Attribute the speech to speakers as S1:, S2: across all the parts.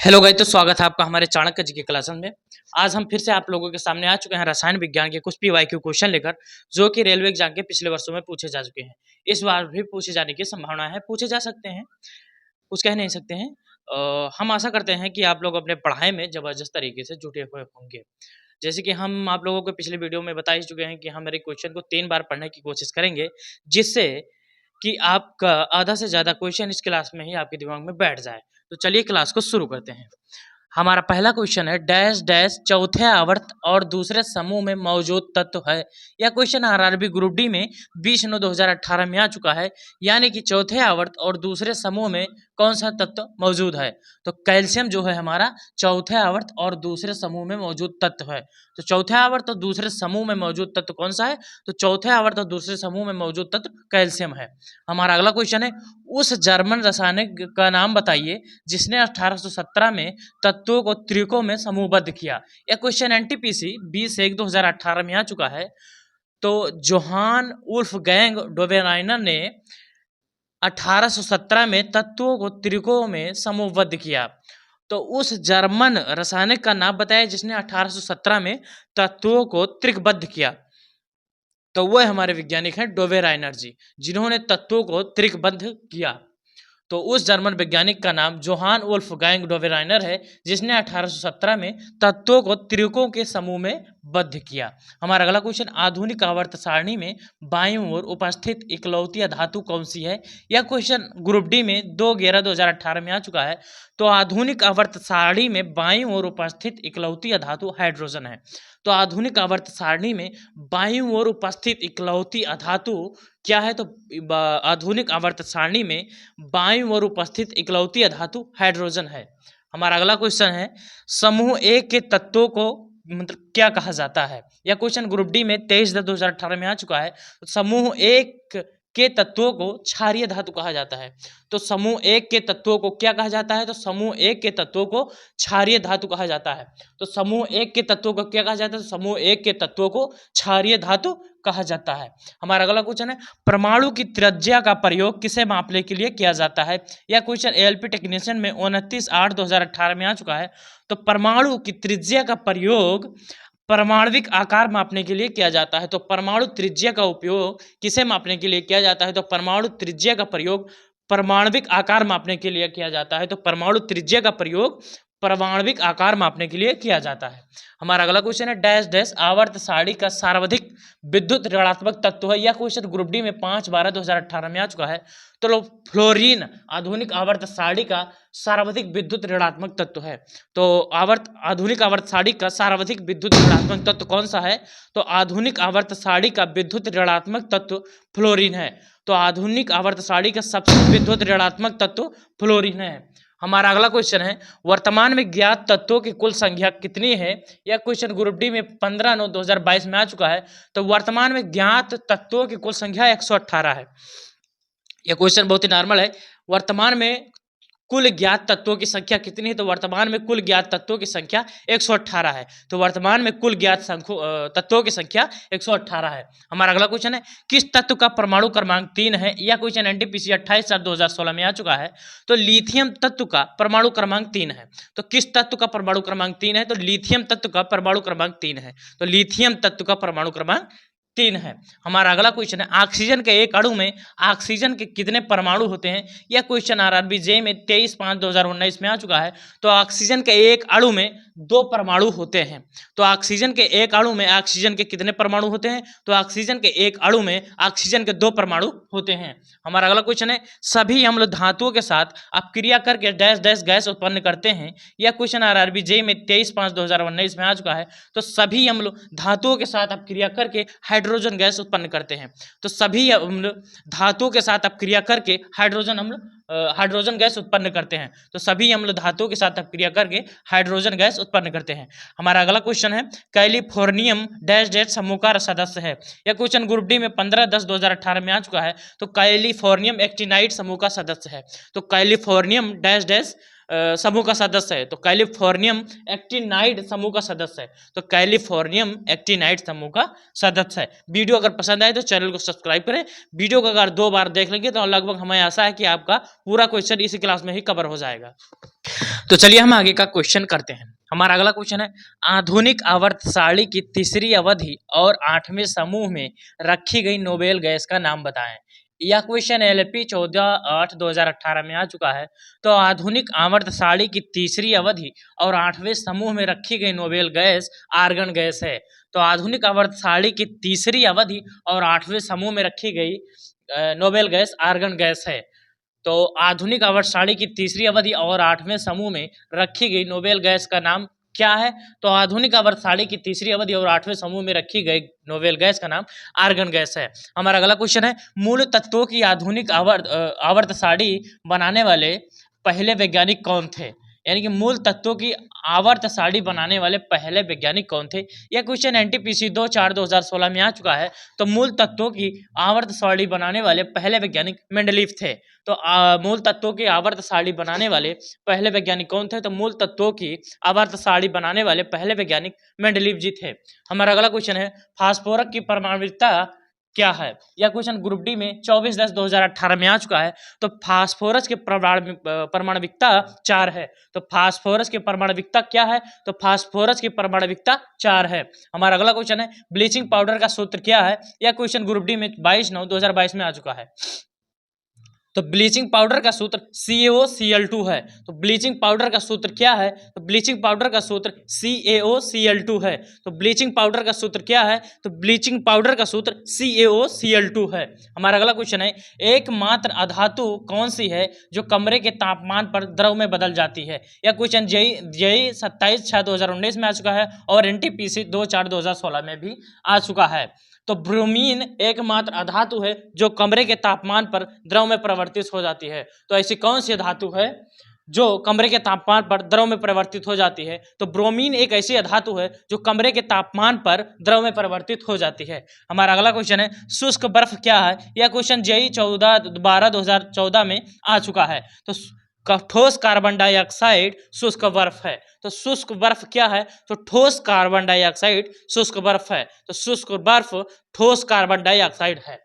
S1: Hello guys, तो स्वागत है आपका हमारे चाणक्य जी के क्लास में। आज हम फिर से आप लोगों के सामने आ चुके हैं रसायन विज्ञान के कुछ पीवाईक्यू क्वेश्चन लेकर, जो कि रेलवे एग्जाम के पिछले वर्षों में पूछे जा चुके हैं। इस बार भी पूछे जाने की संभावना है, पूछे जा सकते हैं, कुछ कह नहीं सकते हैं। हम आशा करते हैं कि आप लोग अपने पढ़ाई में जबरदस्त तरीके से जुटे हुए होंगे। जैसे कि हम आप लोगों को पिछले वीडियो में बता ही चुके हैं कि हम मेरे क्वेश्चन को 3 बार पढ़ने की कोशिश करेंगे, जिससे कि आपका आधा से ज़्यादा क्वेश्चन इस क्लास में ही आपके दिमाग में बैठ जाए। तो चलिए क्लास को शुरू करते हैं। हमारा पहला क्वेश्चन है, डैश डैश चौथे आवर्त और दूसरे समूह में मौजूद तत्व है। यह क्वेश्चन आरआरबी ग्रुप डी में 20/9/2018 में आ चुका है। यानी कि चौथे आवर्त और दूसरे समूह में कौन सा तत्व मौजूद है? तो कैल्शियम जो है हमारा चौथे आवर्त और दूसरे समूह में मौजूद तत्व है। तो चौथे आवर्त और दूसरे समूह में मौजूद तत्व कौन सा है? तो चौथे आवर्त और दूसरे समूह में मौजूद तत्व कैल्शियम है। हमारा अगला क्वेश्चन है, उस जर्मन रासायनिक का नाम बताइए जिसने 1817 में तत्वों को त्रिकों में समूहबद्ध किया। यह क्वेश्चन एनटीपीसी 20/1/2018 में आ चुका है। तो जोहान वुल्फगैंग डोबेराइनर ने 1817 में तत्वों को त्रिकों में समूहबद्ध किया। तो उस जर्मन रासायनिक का नाम बताया जिसने 1817 में तत्वों को त्रिकबद्ध किया। तो वह हमारे वैज्ञानिक हैं डोबेराइनर जी, जिन्होंने तत्वों को त्रिकबद्ध किया। तो उस जर्मन वैज्ञानिक का नाम जोहान वुल्फगैंग डोबेराइनर है, जिसने 1817 में तत्वों को त्रिकों के समूह में बद्ध किया। हमारा अगला क्वेश्चन, आधुनिक आवर्त सारणी में बाईं ओर उपस्थित इकलौती धातु कौन सी है? यह क्वेश्चन ग्रुप डी में 2/11/2018 में आ चुका है। तो आधुनिक आवर्त सारणी में बाईं ओर उपस्थित इकलौती धातु हाइड्रोजन है। तो आधुनिक आवर्त सारणी में बाईं ओर उपस्थित इकलौती धातु क्या है? तो आधुनिक आवर्त सारणी में बाईं ओर उपस्थित इकलौती धातु हाइड्रोजन है। हमारा अगला क्वेश्चन है, समूह ए के तत्वों को मतलब क्या कहा जाता है? यह क्वेश्चन ग्रुप डी में 23/10/2018 में आ चुका है। तो समूह एक के तत्वों को क्षारीय धातु कहा जाता है। तो समूह एक के तत्वों को क्या कहा जाता है? तो समूह एक के तत्वों को क्षारीय धातु कहा जाता है। तो समूह एक के तत्वों को क्या कहा जाता है? तो समूह एक के तत्वों को क्षारीय धातु कहा जाता है। हमारा अगला क्वेश्चन है, परमाणु की त्रिज्या का प्रयोग किसे मापने के लिए किया जाता है? यह क्वेश्चन एएलपी टेक्नीशियन में 29/8/2018 में आ चुका है। तो परमाणु की त्रिज्या का प्रयोग परमाणविक आकार मापने के लिए किया जाता है। तो परमाणु त्रिज्या का उपयोग किसे मापने के लिए किया जाता है? तो परमाणु त्रिज्या का प्रयोग परमाणविक आकार मापने के लिए किया जाता है। तो परमाणु त्रिज्या का प्रयोग परमाणविक आकार मापने के लिए किया जाता है। हमारा अगला क्वेश्चन है, डैश डैश आवर्त सारणी का सर्वाधिक विद्युत ऋणात्मक तत्व है। यह क्वेश्चन ग्रुप डी में 5/12/2018 में आ चुका है। तो फ्लोरीन आधुनिक आवर्त सारणी का सर्वाधिक विद्युत ऋणात्मक तत्व है। तो आधुनिक आवर्त सारणी का सर्वाधिक विद्युत ऋणात्मक तत्व कौन सा है? तो आधुनिक आवर्त सारणी का विद्युत ऋणात्मक तत्व फ्लोरीन है। तो आधुनिक आवर्त सारणी का सबसे विद्युत ऋणात्मक तत्व फ्लोरीन है। हमारा अगला क्वेश्चन है, वर्तमान में ज्ञात तत्वों की कुल संख्या कितनी है? यह क्वेश्चन ग्रुप डी में 15/9/2022 में आ चुका है। तो वर्तमान में ज्ञात तत्वों की कुल संख्या 118 है। यह क्वेश्चन बहुत ही नॉर्मल है। वर्तमान में कुल ज्ञात तत्वों की संख्या कितनी है? तो वर्तमान में कुल ज्ञात तत्वों की संख्या 118 है। तो वर्तमान में कुल ज्ञात तत्वों की संख्या 118 है। हमारा अगला क्वेश्चन है, किस तत्व का परमाणु क्रमांक 3 है? यह क्वेश्चन एनटीपीसी 28/7/2016 में आ चुका है। तो लिथियम तत्व का परमाणु क्रमांक 3 है। तो किस तत्व का परमाणु क्रमांक 3 है? तो लिथियम तत्व का परमाणु क्रमांक 3 है। तो लिथियम तत्व का परमाणु क्रमांक 3 है। हमारा अगला क्वेश्चन है, ऑक्सीजन के एक अणु में ऑक्सीजन के कितने परमाणु होते हैं? यह क्वेश्चन आरआरबी जे में 23/5/2019 में आ चुका है। तो ऑक्सीजन के एक अणु में 2 परमाणु होते हैं। तो ऑक्सीजन के एक अणु में ऑक्सीजन के कितने परमाणु होते हैं? तो ऑक्सीजन के एक अणु में ऑक्सीजन के 2 परमाणु होते हैं। हमारा अगला क्वेश्चन है, सभी अम्ल धातुओं के साथ अपक्रिया करके डैश डैश गैस उत्पन्न करते हैं। यह क्वेश्चन आरआरबी जे में 23/5/2019 में आ चुका है। तो सभी अम्ल धातुओं के साथ अपक्रिया करके हाइड्रोजन गैस उत्पन्न करते हैं। तो सभी अम्ल धातुओं के साथ अपक्रिया करके हाइड्रोजन गैस उत्पन्न करते हैं। तो सभी अम्ल धातुओं के साथ अपक्रिया करके हाइड्रोजन गैस उत्पन्न करते हैं। हमारा अगला क्वेश्चन है, कैलिफोर्नियम डैश डैश समूह का सदस्य है। यह क्वेश्चन ग्रुप डी में 15/10/2018 में आ चुका है। तो कैलिफोर्नियम एक्टिनाइड समूह का सदस्य है। तो कैलिफोर्नियम डैश डैश समूह का सदस्य है? तो कैलिफोर्नियम एक्टिनाइड समूह का सदस्य है। तो कैलिफोर्नियम एक्टिनाइड समूह का सदस्य है। वीडियो अगर पसंद आए तो चैनल को सब्सक्राइब करें। वीडियो को अगर 2 बार देख लेंगे तो लगभग हमें आशा है कि आपका पूरा क्वेश्चन इसी क्लास में ही कवर हो जाएगा। तो चलिए हम आगे का क्वेश्चन करते हैं। हमारा अगला क्वेश्चन है, आधुनिक आवर्त सारणी की तीसरी अवधि और 8वें समूह में रखी गई नोबेल गैस का नाम बताएं। यह क्वेश्चन LP 14/8/2018 में आ चुका है। तो आधुनिक आवर्त सारणी की तीसरी अवधि और 8वें समूह में रखी गई नोबेल गैस आर्गन गैस है। तो आधुनिक आवर्त सारणी की तीसरी अवधि और 8वें समूह में रखी गई नोबेल गैस आर्गन गैस है। तो आधुनिक आवर्त सारणी की तीसरी अवधि और 8वें समूह में रखी गई नोबेल गैस का नाम क्या है? तो आधुनिक आवर्त सारणी की तीसरी अवधि और 8वें समूह में रखी गई नोबेल गैस का नाम आर्गन गैस है। हमारा अगला क्वेश्चन है, मूल तत्वों की आधुनिक आवर्त सारणी बनाने वाले पहले वैज्ञानिक कौन थे? यानी कि मूल तत्वों की आवर्त सारणी बनाने वाले पहले वैज्ञानिक कौन थे? यह क्वेश्चन NTPC 2/4/2016 में आ चुका है। तो मूल तत्वों की आवर्त सारणी बनाने वाले पहले वैज्ञानिक मेंडलीफ थे। तो मूल तत्वों की आवर्त सारणी बनाने वाले पहले वैज्ञानिक कौन थे? तो मूल तत्वों की आवर्त सारणी बनाने वाले पहले वैज्ञानिक मेंडलीफ जी थे। हमारा अगला क्वेश्चन है, फास्फोरस की परमाणुकता क्या है? यह क्वेश्चन ग्रुप डी में 24/10/2018 में आ चुका है। तो फास्फोरस की परमाणुकता 4 है। तो फास्फोरस की परमाणुकता क्या है? तो फास्फोरस की परमाणुकता 4 है। हमारा अगला क्वेश्चन है, ब्लीचिंग पाउडर का सूत्र क्या है? यह क्वेश्चन ग्रुप डी में 22/9/2022 में आ चुका है। तो ब्लीचिंग पाउडर का सूत्र CaOCl2 है। तो ब्लीचिंग पाउडर का सूत्र क्या है? तो ब्लीचिंग पाउडर का सूत्र CaOCl2 है। तो ब्लीचिंग पाउडर का सूत्र क्या है? तो ब्लीचिंग पाउडर का सूत्र CaOCl2 है। हमारा अगला क्वेश्चन है, एकमात्र अधातु कौन सी है जो कमरे के तापमान पर द्रव में बदल जाती है? यह क्वेश्चन JEE 27/6/2019 में आ चुका है और NTPC 2/4/2016 में भी आ चुका है। तो ब्रोमीन एकमात्र अधातु है जो कमरे के तापमान पर द्रव में परिवर्तित हो जाती है। तो ऐसी कौन सी धातु है जो कमरे के तापमान पर द्रव में परिवर्तित हो जाती है? तो ब्रोमीन एक ऐसी धातु है जो कमरे के तापमान पर द्रव में परिवर्तित हो जाती है। हमारा अगला क्वेश्चन है, शुष्क बर्फ क्या है? यह क्वेश्चन JEE 12/2014 में आ चुका है। तो ठोस कार्बन डाइऑक्साइड शुष्क बर्फ है। तो शुष्क बर्फ क्या है? तो ठोस कार्बन डाइऑक्साइड शुष्क बर्फ है। तो शुष्क बर्फ ठोस कार्बन डाइऑक्साइड है।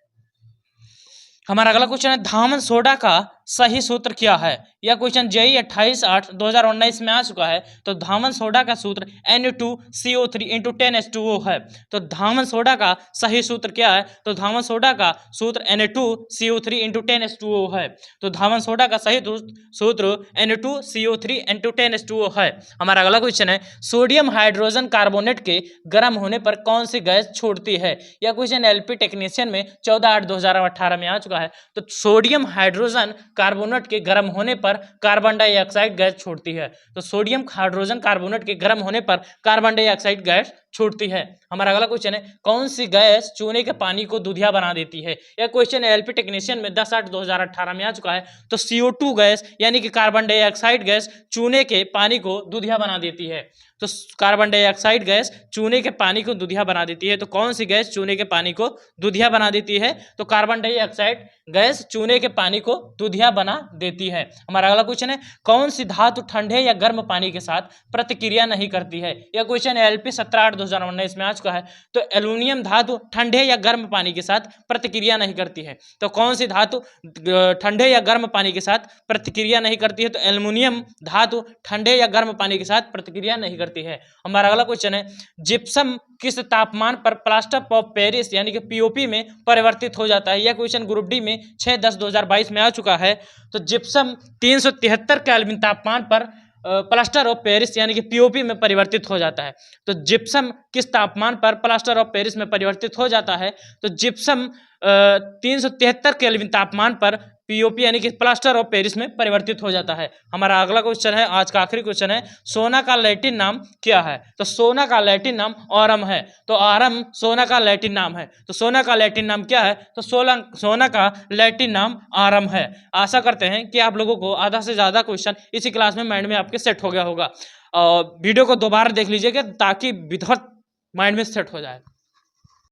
S1: हमारा अगला क्वेश्चन है, धामन सोडा का सही सूत्र क्या है? यह क्वेश्चन JEE 28/8/2019 में आ चुका है। तो धामन सोडा का सूत्र Na2CO3 × 10H2O है। तो धामन सोडा का सही सूत्र क्या है? तो धामन सोडा का सूत्र Na2CO3 × 10H2O है। तो धामन सोडा का सही सूत्र Na2CO3 × 10H2O है। हमारा अगला क्वेश्चन है, सोडियम हाइड्रोजन कार्बोनेट के गर्म होने पर कौन सी गैस छोड़ती है? यह क्वेश्चन LP टेक्नीशियन में 14/8/2018 में आ चुका है। तो सोडियम हाइड्रोजन कार्बोनेट के गर्म होने पर कार्बन डाइऑक्साइड गैस छोड़ती है। तो सोडियम हाइड्रोजन कार्बोनेट के गर्म होने पर कार्बन डाइऑक्साइड गैस छोड़ती है। हमारा अगला क्वेश्चन है, कौन सी गैस चूने के पानी को दूधिया बना देती है? यह क्वेश्चन LP टेक्नीशियन में 10/8/2018 में आ चुका है। तो CO2 गैस यानी कि कार्बन डाइऑक्साइड गैस चूने के पानी को दूधिया बना देती है। तो कार्बन डाइऑक्साइड गैस चूने के पानी को दूधिया बना देती है। तो कौन सी गैस चूने के पानी को दूधिया बना देती है? तो कार्बन डाइऑक्साइड गैस चूने के पानी को दूधिया बना देती है। हमारा अगला क्वेश्चन है, कौन सी धातु ठंडे या गर्म पानी के साथ प्रतिक्रिया नहीं करती है? यह क्वेश्चन LP 17/8/2019 में आ चुका है। तो एल्यूमिनियम धातु ठंडे या गर्म पानी के साथ प्रतिक्रिया नहीं करती है। तो कौन सी धातु ठंडे या गर्म पानी के साथ प्रतिक्रिया नहीं करती है? तो एल्यूमिनियम धातु ठंडे या गर्म पानी के साथ प्रतिक्रिया नहीं करती है। हमारा अगला क्वेश्चन है, जिप्सम किस तापमान पर प्लास्टर ऑफ पेरिस यानी कि POP में परिवर्तित हो जाता है? यह क्वेश्चन ग्रुप डी में 6/10/2022 में आ चुका है। तो जिप्सम 373 केल्विन तापमान पर प्लास्टर ऑफ पेरिस यानी कि POP में परिवर्तित हो जाता है। तो जिप्सम किस तापमान पर प्लास्टर ऑफ पेरिस में परिवर्तित हो जाता है? तो जिप्सम 373 केल्विन तापमान पर POP यानी कि प्लास्टर ऑफ पेरिस में परिवर्तित हो जाता है। हमारा अगला क्वेश्चन है, आज का आखिरी क्वेश्चन है, सोना का लैटिन नाम क्या है? तो सोना का लैटिन नाम ऑरम है। तो ऑरम सोना का लैटिन नाम है। तो सोना का लैटिन नाम क्या है? तो सोना का लैटिन नाम ऑरम है। आशा करते हैं कि आप लोगों को आधा से ज़्यादा क्वेश्चन इसी क्लास में माइंड में आपके सेट हो गया होगा। वीडियो को दोबारा देख लीजिएगा ताकि विधिवत माइंड में सेट हो जाए।